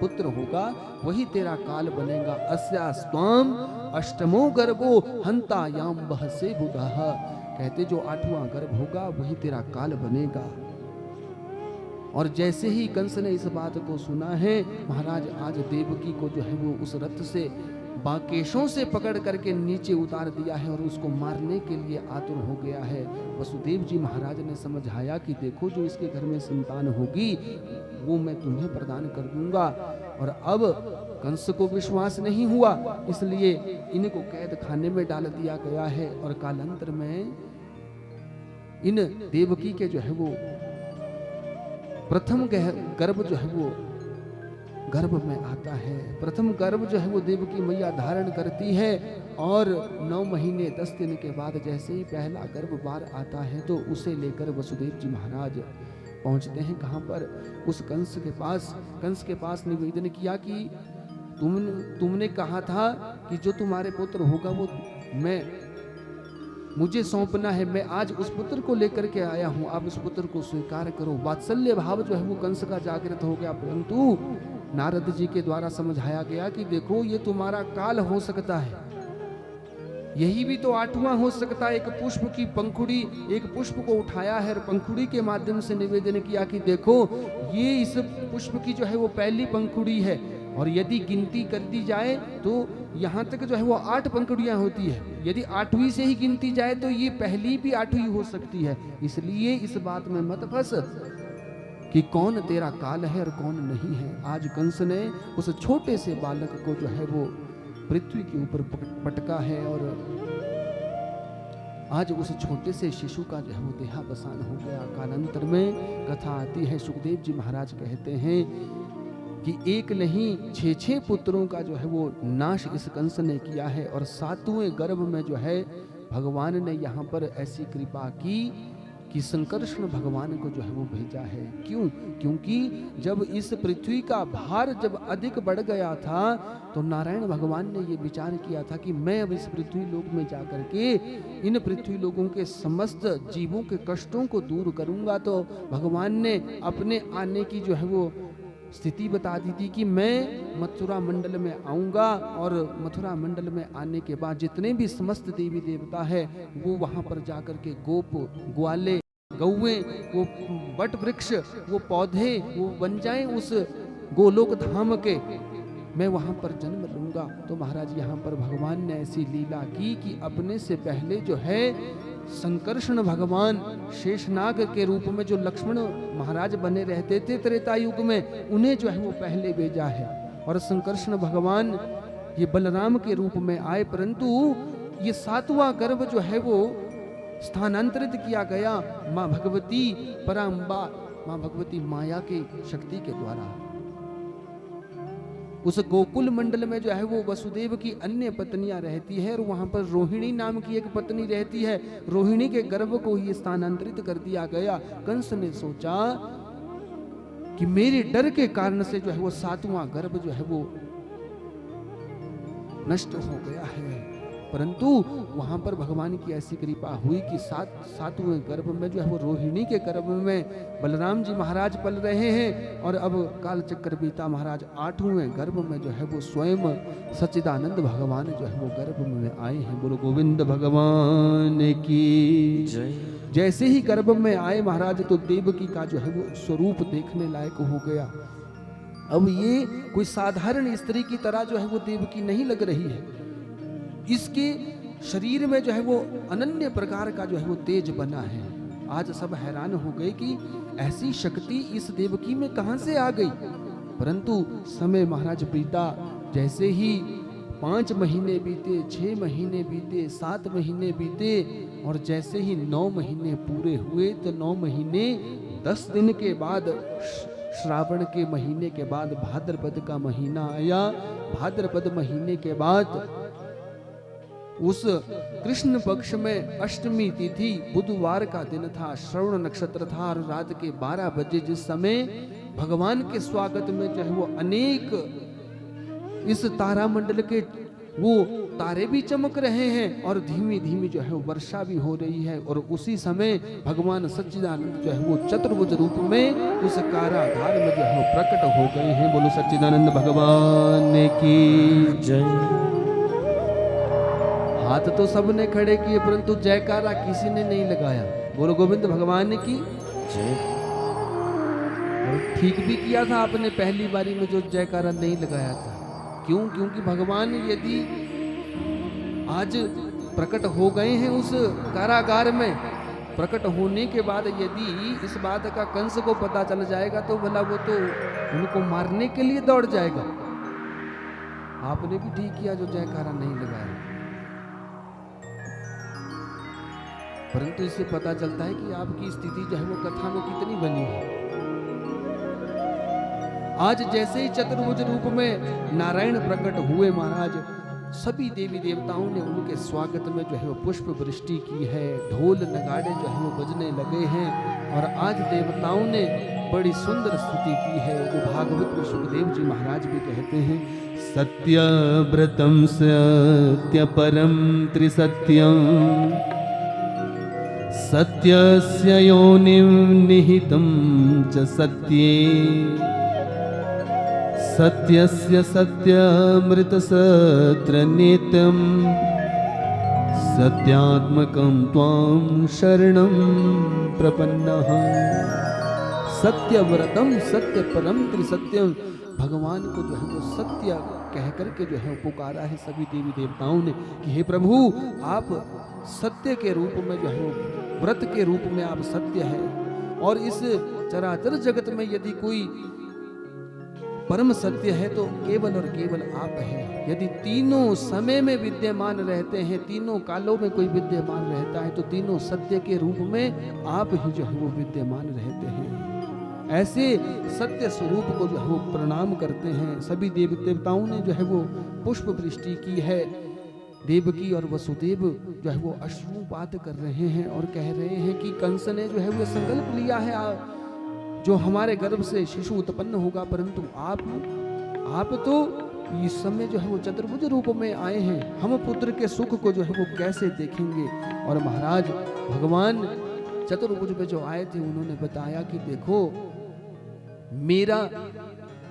पुत्र होगा वही तेरा काल बनेगा। अस्या स्वाम अष्टमो गर्भो हंता याम बहसे बुधः, कहते जो 8वां गर्भ होगा वही तेरा काल बनेगा। और जैसे ही कंस ने इस बात को सुना है, महाराज आज देवकी को जो है वो उस रथ से बाकेशों से पकड़ करके नीचे उतार दिया है और उसको मारने के लिए आतुर हो गया है। वसुदेव जी महाराज ने समझाया कि देखो जो इसके घर में संतान होगी वो मैं तुम्हें प्रदान कर दूंगा। और अब कंस को विश्वास नहीं हुआ, इसलिए इनको कैद खाने में डाल दिया गया है। और कालांतर में इन देवकी के जो है वो प्रथम गर्भ जो है वो गर्भ में आता है। प्रथम गर्भ जो है वो देवकी मैया धारण करती है और 9 महीने 10 दिन के बाद जैसे ही पहला गर्भ बार आता है तो उसे लेकर वसुदेव जी महाराज पहुंचते हैं कहां पर, उस कंस के पास निवेदन किया कि तुमने कहा था कि जो तुम्हारे पुत्र होगा वो मुझे सौंपना है, मैं आज उस पुत्र को लेकर के आया हूं, आप उस पुत्र को स्वीकार करो। वात्सल्य भाव जो है वो कंस का जागृत हो गया, परंतु नारद जी के द्वारा समझाया गया कि देखो ये तुम्हारा काल हो सकता है, यही भी तो 8वां हो सकता है। एक पुष्प की पंखुड़ी, एक पुष्प को उठाया है और पंखुड़ी के माध्यम से निवेदन किया कि देखो ये इस पुष्प की जो है वो पहली पंखुड़ी है, और यदि गिनती कर दी जाए तो यहाँ तक जो है वो 8 पंखुड़ियाँ होती है, यदि 8वीं से ही गिनती जाए तो ये पहली भी 8वीं हो सकती है। इसलिए इस बात में मत फंस कि कौन तेरा काल है और कौन नहीं है। आज कंस ने उस छोटे से बालक को जो है वो पृथ्वी के ऊपर पटका है और आज उस छोटे से शिशु का जो है वो देहावसान हो गया। कालांतर में कथा आती है, सुखदेव जी महाराज कहते हैं कि एक नहीं 6 पुत्रों का जो है वो नाश इस कंस ने किया है, और 7वें गर्भ में जो है भगवान ने यहाँ पर ऐसी कृपा की कि संकर्षण भगवान को जो है वो भेजा है। क्यों? क्योंकि जब इस पृथ्वी का भार जब अधिक बढ़ गया था तो नारायण भगवान ने ये विचार किया था कि मैं अब इस पृथ्वी लोक में जाकर के इन पृथ्वी लोगों के समस्त जीवों के कष्टों को दूर करूंगा। तो भगवान ने अपने आने की जो है वो स्थिति बता दी थी कि मैं मथुरा मंडल में आऊंगा, और मथुरा मंडल में आने के बाद जितने भी समस्त देवी देवता है वो वहां पर जाकर के गोप ग्वाले गौएं, वो बट वृक्ष, वो पौधे वो बन जाएं उस गोलोक धाम के, मैं वहां पर जन्म लूंगा। तो महाराज यहाँ पर भगवान ने ऐसी लीला की कि अपने से पहले जो है संकर्षण भगवान शेषनाग के रूप में जो लक्ष्मण महाराज बने रहते थे त्रेता युग में, उन्हें जो है वो पहले भेजा है। और संकर्षण भगवान ये बलराम के रूप में आए, परंतु ये 7वां गर्भ जो है वो स्थानांतरित किया गया माँ भगवती पराम्बा, माँ भगवती माया की शक्ति के द्वारा। उस गोकुल मंडल में जो है वो वसुदेव की अन्य पत्नियां रहती है, और वहां पर रोहिणी नाम की एक पत्नी रहती है। रोहिणी के गर्भ को ही स्थानांतरित कर दिया गया। कंस ने सोचा कि मेरे डर के कारण से जो है वो 7वां गर्भ जो है वो नष्ट हो गया है, परंतु वहां पर भगवान की ऐसी कृपा हुई कि 7वें गर्भ में जो है वो रोहिणी के गर्भ में बलराम जी महाराज पल रहे हैं, और अब कालचक्र बीता महाराज 8वें गर्भ में जो है वो स्वयं सच्चिदानंद भगवान जो है वो गर्भ में आए हैं। बोलो गोविंद भगवान की जय। जैसे ही गर्भ में आए महाराज तो देवकी का जो है वो स्वरूप देखने लायक हो गया। अब ये कोई साधारण स्त्री की तरह जो है वो देवकी नहीं लग रही है, इसके शरीर में जो है वो अनन्य प्रकार का जो है वो तेज बना है। आज सब हैरान हो गए कि ऐसी शक्ति इस देवकी में कहां से आ गई, परंतु समय महाराज बीता, जैसे ही 5 महीने बीते, 6 महीने बीते, 7 महीने बीते, और जैसे ही 9 महीने पूरे हुए तो 9 महीने 10 दिन के बाद श्रावण के महीने के बाद भाद्रपद का महीना आया। भाद्रपद महीने के बाद उस कृष्ण पक्ष में अष्टमी तिथि बुधवार का दिन था, श्रवण नक्षत्र था, और रात के 12 बजे जिस समय भगवान के स्वागत में जो है वो अनेक इस तारामंडल के वो तारे भी चमक रहे हैं और धीमी धीमी जो है वर्षा भी हो रही है, और उसी समय भगवान सच्चिदानंद जो है वो चतुर्भुज रूप में उस कारागार में जो है प्रकट हो गए हैं। बोलो सच्चिदानंद भगवान की जय। हाथ तो सबने खड़े किए परंतु जयकारा किसी ने नहीं लगाया। बोलो गोविंद भगवान की जय। ठीक भी किया था आपने पहली बारी में जो जयकारा नहीं लगाया था। क्यों? क्योंकि भगवान यदि आज प्रकट हो गए हैं उस कारागार में, प्रकट होने के बाद यदि इस बात का कंस को पता चल जाएगा तो भला वो तो उनको मारने के लिए दौड़ जाएगा। आपने भी ठीक किया जो जयकारा नहीं लगाया, परंतु इससे पता चलता है कि आपकी स्थिति जो है वो कथा में कितनी बनी है। आज जैसे ही चतुर्भुज रूप में नारायण प्रकट हुए महाराज, सभी देवी देवताओं ने उनके स्वागत में जो है वो पुष्प वृष्टि की है, ढोल नगाड़े जो है वो बजने लगे हैं। और आज देवताओं ने बड़ी सुंदर स्तुति की है, जो भागवत में सुखदेव जी महाराज भी कहते हैं, सत्यव्रतं सत्य परम त्रिसत्यं सत्यस्य योनिं निहितं च सत्ये सत्यस्य सत्यमृतसत्र नित्यं सत्यात्मकं त्वां शरणं प्रपन्नः। सत्यव्रतम सत्य परम त्रिसत्यम, भगवान को जो है वो सत्य कह करके जो है पुकारा है सभी देवी देवताओं ने कि हे प्रभु, आप सत्य के रूप में जो है वो व्रत के रूप में आप सत्य है। और इस चराचर जगत में यदि कोई परम सत्य है तो केवल और केवल आप हैं। यदि तीनों समय में विद्यमान रहते हैं, तीनों कालों में कोई विद्यमान रहता है, तो तीनों सत्य के रूप में आप ही जो है वो विद्यमान रहते हैं। ऐसे सत्य स्वरूप को जो है वो प्रणाम करते हैं। सभी देवी देवताओं ने जो है वो पुष्प वृष्टि की है। देवकी और वसुदेव जो है वो अश्रुपात कर रहे हैं और कह रहे हैं कि कंस ने जो है वो संकल्प लिया है जो हमारे गर्भ से शिशु उत्पन्न होगा, परंतु आप तो इस समय जो है वो चतुर्भुज रूप में आए हैं, हम पुत्र के सुख को जो है वो कैसे देखेंगे। और महाराज भगवान चतुर्भुज में जो आए थे उन्होंने बताया कि देखो, मेरा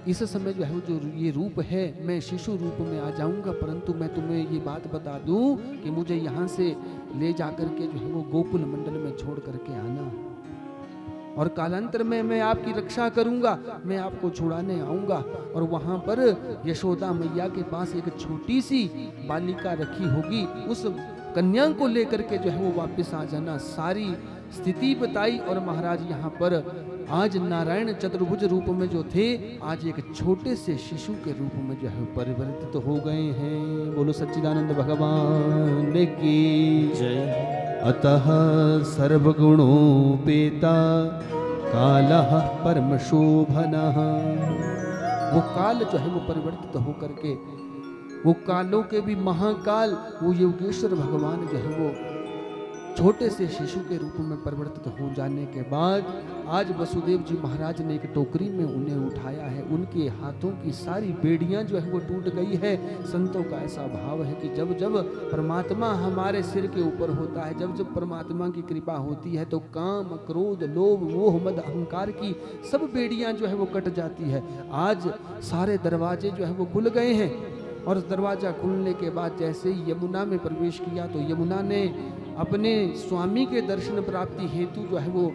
इस समय जो है जो ये रूप है, मैं शिशु रूप में आ जाऊंगा, परंतु मैं तुम्हें ये बात बता दूं कि मुझे यहाँ से ले जाकर के जो है वो गोकुल मंडल में छोड़ करके आना, और कालांतर में मैं आपकी रक्षा करूंगा, मैं आपको छुड़ाने आऊंगा। और वहां पर यशोदा मैया के पास एक छोटी सी बालिका रखी होगी, उस कन्या को लेकर के जो है वो वापस आ जाना। सारी स्थिति बताई। और महाराज यहाँ पर आज नारायण चतुर्भुज रूप में जो थे, आज एक छोटे से शिशु के रूप में जो है परिवर्तित तो हो गए हैं। बोलो सच्चिदानंद भगवान की जय। अतः सर्वगुणोपेता कालः परम शोभनः। वो काल जो है वो परिवर्तित होकर के, वो कालों के भी महाकाल, वो योगेश्वर भगवान जो है वो छोटे से शिशु के रूप में परिवर्तित हो जाने के बाद आज वसुदेव जी महाराज ने एक टोकरी में उन्हें उठाया है। उनके हाथों की सारी बेड़ियां जो है वो टूट गई है। संतों का ऐसा भाव है कि जब जब परमात्मा हमारे सिर के ऊपर होता है, जब जब परमात्मा की कृपा होती है, तो काम क्रोध लोभ मोह मद अहंकार की सब बेड़ियां जो है वो कट जाती है। आज सारे दरवाजे जो है वो खुल गए हैं। और दरवाजा खुलने के बाद जैसे ही यमुना में प्रवेश किया, तो यमुना ने अपने स्वामी के दर्शन प्राप्ति हेतु जो है वो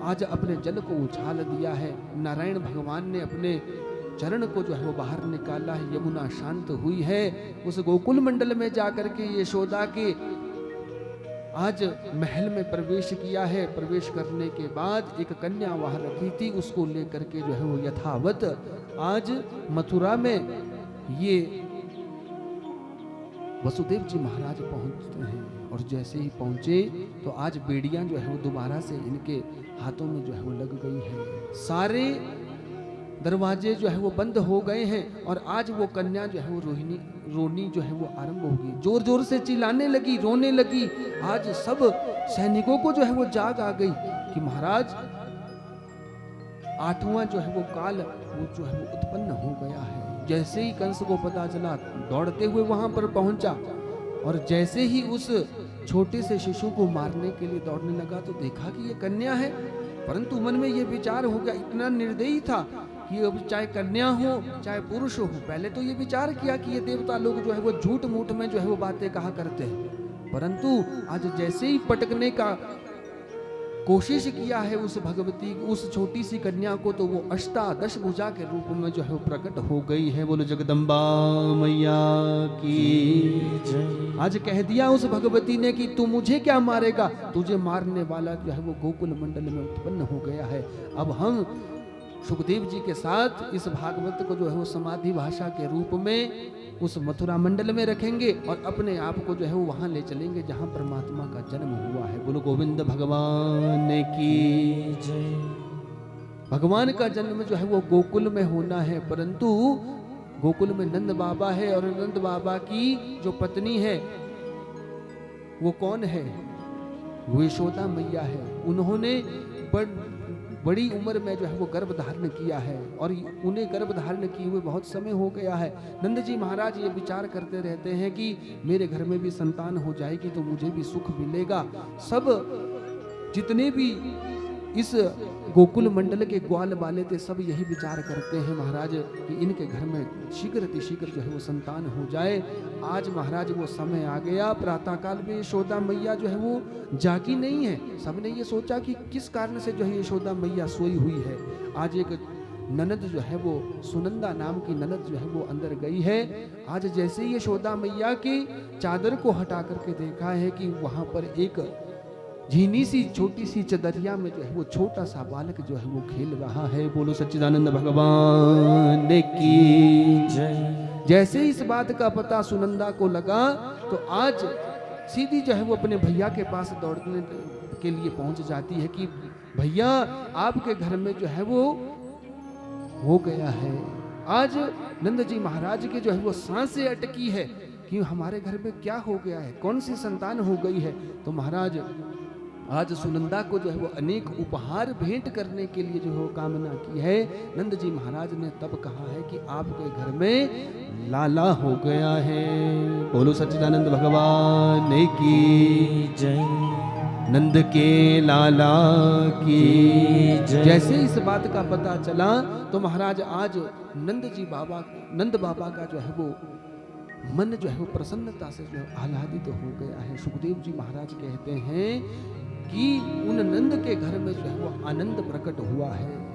आज अपने जल को उछाल दिया है। नारायण भगवान ने अपने चरण को जो है वो बाहर निकाला है। यमुना शांत हुई है। उस गोकुल मंडल में जाकर के यशोदा के आज महल में प्रवेश किया है। प्रवेश करने के बाद एक कन्या वहां रखी थी, उसको लेकर के जो है वो यथावत आज मथुरा में ये वसुदेव जी महाराज पहुंचते हैं। और जैसे ही पहुंचे तो आज बेड़ियां जो है वो दोबारा से इनके हाथों में जो है वो लग गई है। सारे दरवाजे जो है वो बंद हो गए हैं। और आज वो कन्या जो है वो रोनी जो है वो आरंभ होगी, जोर जोर से चिल्लाने लगी, रोने लगी। आज सब सैनिकों को जो है वो जाग आ गई कि महाराज आठवां जो है वो काल वो जो है वो उत्पन्न हो गया है। जैसे ही कंस को पता चला, दौड़ते हुए वहां पर पहुंचा और जैसे ही उस छोटे से शिशु को मारने के लिए दौड़ने लगा, तो देखा कि ये कन्या है। परंतु मन में ये विचार हो गया, इतना निर्दयी था कि अब चाहे कन्या हो चाहे पुरुष हो, पहले तो ये विचार किया कि ये देवता लोग जो है वो झूठ मूठ में जो है वो बातें कहा करते हैं। परंतु आज जैसे ही पटकने का कोशिश किया है उस भगवती, उस छोटी सी कन्या को, तो वो अष्टादश भुजा के रूप में जो है वो प्रकट हो गई है। बोलो जगदम्बा मैया की जय। आज कह दिया उस भगवती ने कि तू मुझे क्या मारेगा, तुझे मारने वाला जो है वो गोकुल मंडल में उत्पन्न हो गया है। अब हम सुखदेव जी के साथ इस भागवत को जो है वो समाधि भाषा के रूप में उस मथुरा मंडल में रखेंगे और अपने आप को जो है वो वहां ले चलेंगे जहां परमात्मा का जन्म हुआ है। बोलो गोविंद भगवान की जय। भगवान का जन्म जो है वो गोकुल में होना है, परंतु गोकुल में नंद बाबा है और नंद बाबा की जो पत्नी है वो कौन है? वो यशोदा मैया है। उन्होंने बड़ी उम्र में जो है वो गर्भ धारण किया है और उन्हें गर्भ धारण किए हुए बहुत समय हो गया है। नंद जी महाराज ये विचार करते रहते हैं कि मेरे घर में भी संतान हो जाएगी तो मुझे भी सुख मिलेगा। सब जितने भी इस गोकुल मंडल के ग्वाल वाले थे सब यही विचार करते हैं महाराज कि इनके घर में शीघ्र अतिशीघ्र जो है वो संतान हो जाए। आज महाराज वो समय आ गया। प्रातः काल में यशोदा मैया जो है वो जागी नहीं है। सबने ये सोचा कि किस कारण से जो है यशोदा मैया सोई हुई है। आज एक ननद जो है वो सुनंदा नाम की ननद जो है वो अंदर गई है। आज जैसे ही यशोदा मैया की चादर को हटा करके देखा है कि वहां पर एक झीनी सी छोटी सी चदरिया में जो है वो छोटा सा बालक जो है वो खेल रहा है। बोलो सच्चिदानंद भगवान की जय। जैसे इस बात का पता सुनंदा को लगा तो आज सीधी जो है वो अपने भैया के पास दौड़ने के लिए पहुंच जाती है कि भैया आपके घर में जो है वो हो गया है। आज नंद जी महाराज के जो है वो सांसें अटकी है कि हमारे घर में क्या हो गया है, कौन सी संतान हो गई है। तो महाराज आज सुनंदा को जो है वो अनेक उपहार भेंट करने के लिए जो है कामना की है। नंद जी महाराज ने तब कहा है कि आपके घर में लाला हो गया है। बोलो सच्चिदानंद भगवान की जय। नंद के लाला की जय। जैसे इस बात का पता चला तो महाराज आज नंद बाबा का जो है वो मन जो है वो प्रसन्नता से जो है आह्लादित हो गया है। सुखदेव जी महाराज कहते हैं कि उन नंद के घर में जो है वो आनंद प्रकट हुआ है।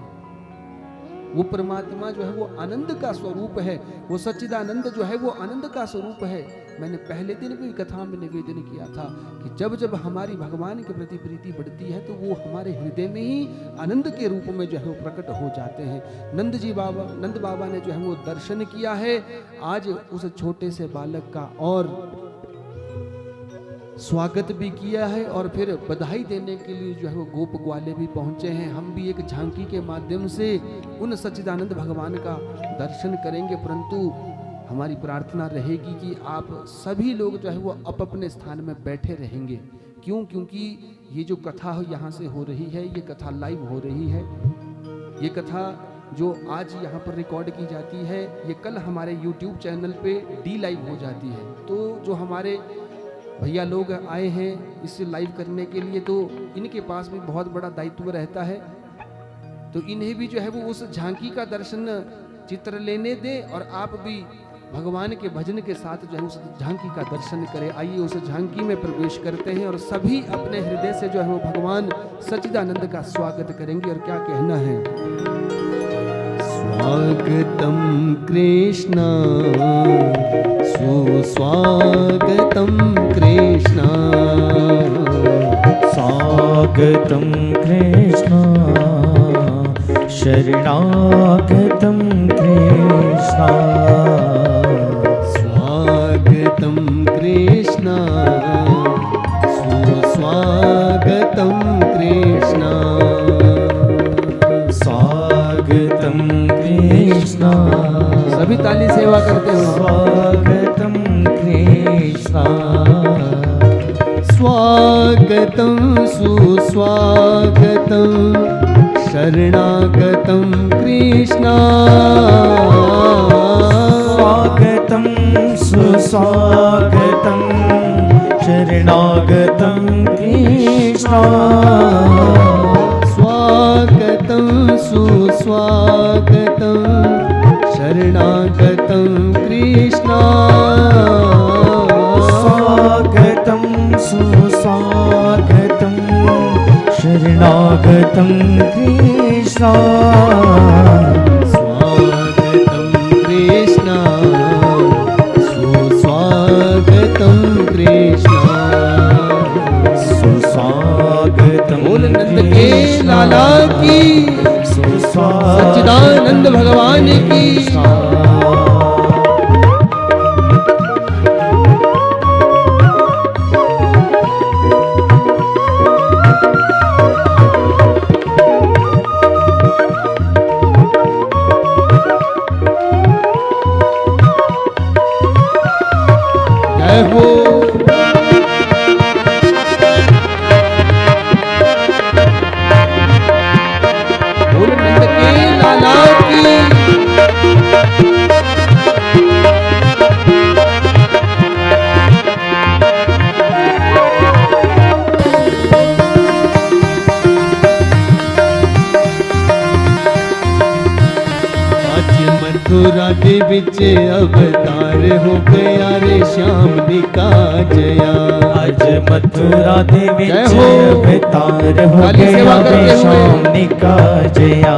वो परमात्मा जो है वो आनंद का स्वरूप है। वो सच्चिदानंद जो है वो आनंद का स्वरूप है। मैंने पहले दिन भी कथा में निवेदन किया था कि जब जब हमारी भगवान के प्रति प्रीति बढ़ती है तो वो हमारे हृदय में ही आनंद के रूप में जो है वो प्रकट हो जाते हैं। नंद बाबा ने जो है वो दर्शन किया है। आज उस छोटे से बालक का और स्वागत भी किया है और फिर बधाई देने के लिए जो है वो गोप ग्वाले भी पहुंचे हैं। हम भी एक झांकी के माध्यम से उन सच्चिदानंद भगवान का दर्शन करेंगे, परंतु हमारी प्रार्थना रहेगी कि आप सभी लोग जो है वो अपने स्थान में बैठे रहेंगे। क्यों? क्योंकि ये जो कथा यहाँ से हो रही है ये कथा लाइव हो रही है। ये कथा जो आज यहाँ पर रिकॉर्ड की जाती है ये कल हमारे YouTube चैनल पे डी लाइव हो जाती है। तो जो हमारे भैया लोग आए हैं इसे लाइव करने के लिए तो इनके पास भी बहुत बड़ा दायित्व रहता है। तो इन्हें भी जो है वो उस झांकी का दर्शन चित्र लेने दे और आप भी भगवान के भजन के साथ जो है उस झांकी का दर्शन करें। आइए उस झांकी में प्रवेश करते हैं और सभी अपने हृदय से जो है वो भगवान सच्चिदानंद का स्वागत करेंगे। और क्या कहना है? स्वागतम कृष्ण सुस्वागतम कृष्ण स्वागतं कृष्ण शरणागतं कृष्ण स्वागतं कृष्ण सुस्वागतं कृष्ण स्वागतं कृष्ण। सभी ताली सेवा करते हो। स्वागतं कृष्ण स्वागतं सुस्वागतं शरणागतं कृष्ण स्वागतं सुस्वागतं शरणागतं कृष्ण स्वागतं सुस्वागतं शरणागतं कृष्ण स्वागतं सुस्वागतं शरणागतं कृष्ण स्वागतं कृष्ण सुस्वागतं कृष्ण सुस्वागतं बोल नंद के लाला की सच्चिदानंद भगवान की। जय हो। बोल नंद के लाला की। मथुरा दे विच अवतार हो गया रे श्याम निका जया। आज मथुरा दे विच जय हो। अवतार हो काली सेवा गया करते वे हुए। श्याम निका जया।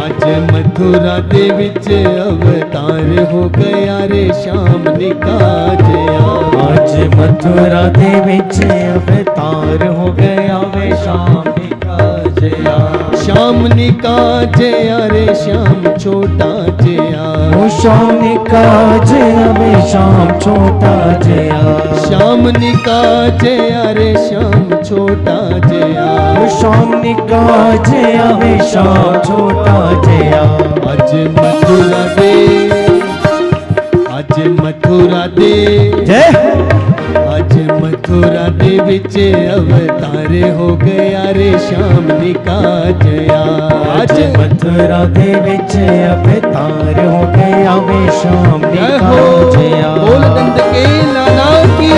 आज मथुरा दे विच अवतार हो गया रे श्याम निका जया। आज मथुरा दे विच अवतार हो गया वे श्याम निका जया। श्याम निका जया रे श्याम छोटा जया। ओ श्याम निका जया वे श्याम छोटा जया। श्याम निका जया रे श्याम छोटा जया। ओ श्याम निका जया वे श्याम छोटा जया। आज मथुरा दे, आज मथुरा दे, जय आज मथुरा दे विच अवतार हो गया रे श्याम निका जया। आज मथुरा दे विच अवतार हो गया वे श्याम जय निका हो। जया। बोल नंद के लाला की।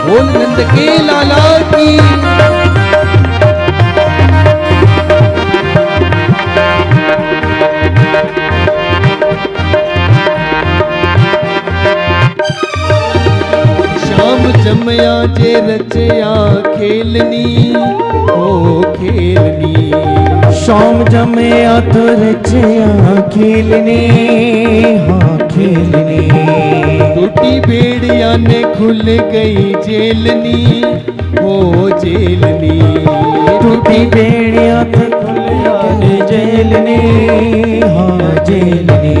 बोल नंद के लाला की। श्याम जमया जे रचया खेलनी ओ खेलनी। श्याम जमया तो रचया खेलनी हाँ खेलनी। टूटी भेड़िया ने खुल गई जेलनी ओ जेलनी। टूटी बेड़िया तो खुल गई जेलनी हाँ जेलनी।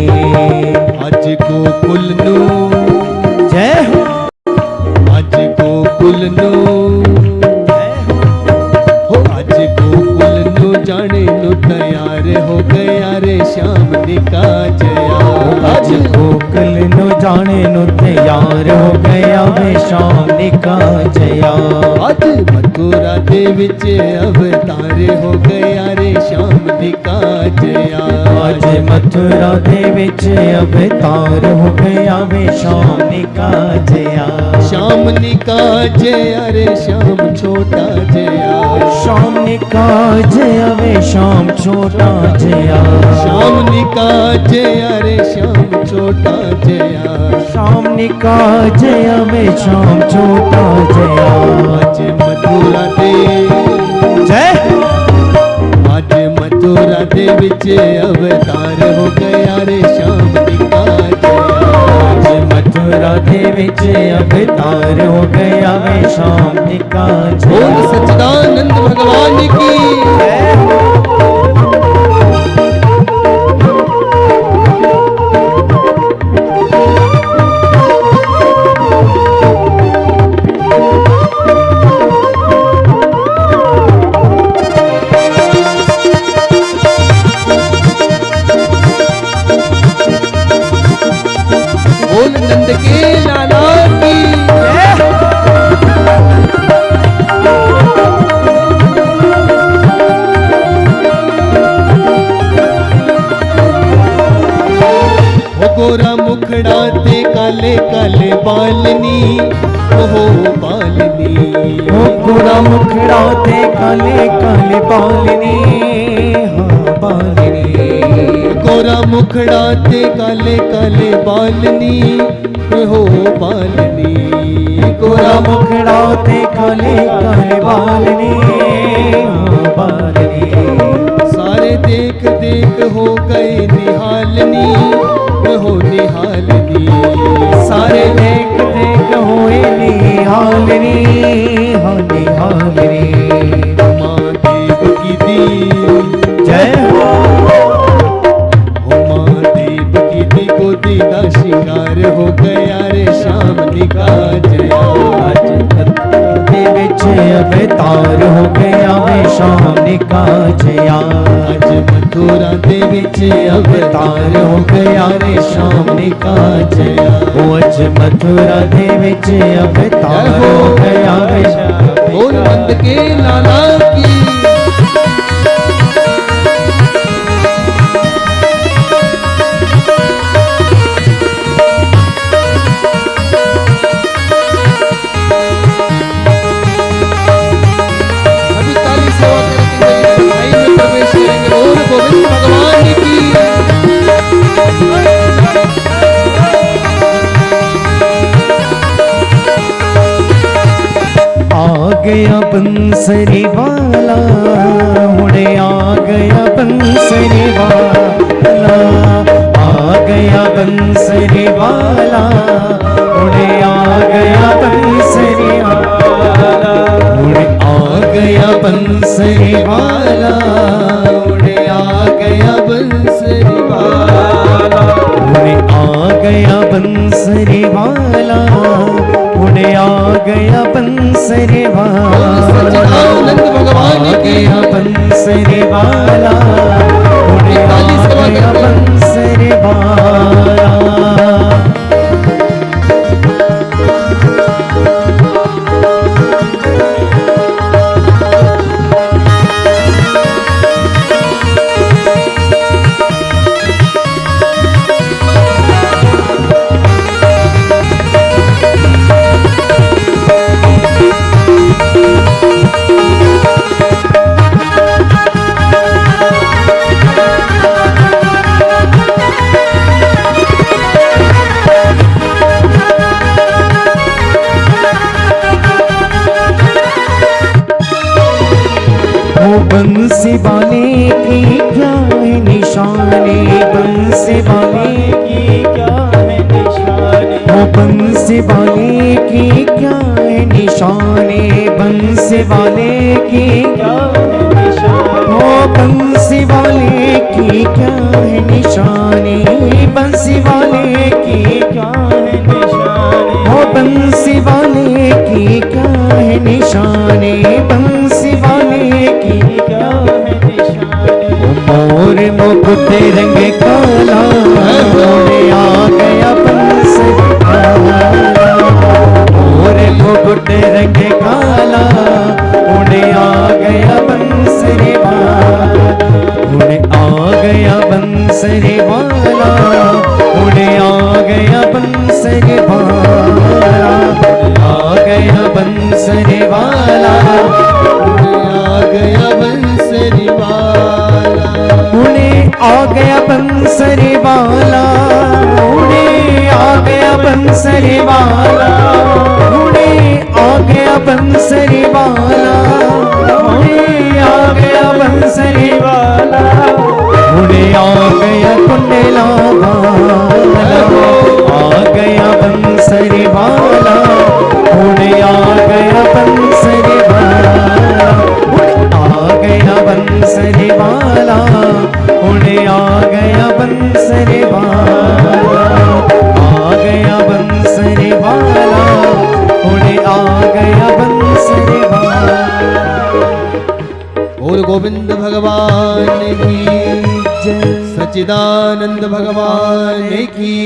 आज गोकुल नु, जय हो। आज गोकुल नु, हो आज गोकुल नु जाने नु तैयार हो गया रे श्याम निका जया। आज गोकुल नु जाने नु तैयार हो गया वे श्याम निका जया। आज मथुरा दे विच अवतार हो गया रे श्याम निका जया। आज मथुरा दे विच अवतार हो गया वे श्याम निका जया। श्याम निका जया रे श्याम छोटा जया। श्याम निका जया वे श्याम छोटा जया। श्याम निका जया रे श्याम छोटा जया। श्याम निका जया वे श्याम छोटा जया। आज मथुरा दे, जय आज मथुरा दे विच अवतार हो गया रे श्याम निका जया। आज मथुरा दे विच अवतार हो गया वे श्याम निका बोल जया। सच्चिदानंद भगवान की। बोल नंद के लाला की। ओ गोरा मुखड़ा ते काले काले बालनी ओहो बालनी। ओ गोरा मुखड़ा ते काले काले बालनी हाँ बालनी। गोरा मुखड़ा ते काले काले बालनी हो बालनी। गोरा मुखड़ा ते काले काले बालनी हाँ बालनी। सारे देख देख हो गए निहालनी हो निहालनी। सारे देख देख होए निहालनी हाँ निहालनी। माँ देव की दी जय हो। अवतार हो गया वे शाम का जया आज मथुरा दे विच अवतार हो गया रे शाम का जया ओ अज मथुरा दे विच अवतार हो गया वे शाम बोल नंद के लाला की अभी ताली सेवा करके भाई में प्रवेश करेंगे। बोल गोविंद भगवान की आ गया बंसरी वाला मुड़े आ गया बंसरी वाला आ गया बंसरी वाला मुड़े आ गया बंसरी वाला उड़े आ गया बंसरी वाला उड़े आ गया बंसरी वाला मुड़े आ गया बंसरी वाला मुड़े आ गया बंसरी वाला सच्चिदानंद भगवान आ की गया बंसरी वाला मुड़े आ गया बंसरी वाला बंसी वाले की क्या है निशानी बंसी वाले की क्या है निशानी वो बंसी वाले की क्या है निशानी बंसी वाले की क्या है निशानी वो बंसी वाले की क्या है निशानी बंसी वाले की क्या है निशानी वो बंसी वाले की क्या है निशानी बंसी वाले की क्या है निशानी मोर मुकुट रंग काला मोरे आ गया बंसरी वाला मोर मुकुट रंग काला उड़े आ गया बंसरी वाला उड़े आ गया बंसरी वाला उड़े आ गया बंसरी वाला आ गया बंसरी वाला आ गया बंसरी वाला उन्हें आ गया बंसरी वाला उन्हें आ गया बंसरी वाला उन्हें आ गया बंसरी वाला उन्हें आ गया बंसरी वाला उन्हें आ गया कुंडला वाला आ गया बंसरी वाला उन्हें आ गया बंसरी वाला आ गया बंसरी वाला उड़े आ गया बंसरी वाला आ गया बंसरी वाला उड़े आ गया बंसरी वाला बोल गोविंद भगवान की जय सच्चिदानंद भगवान की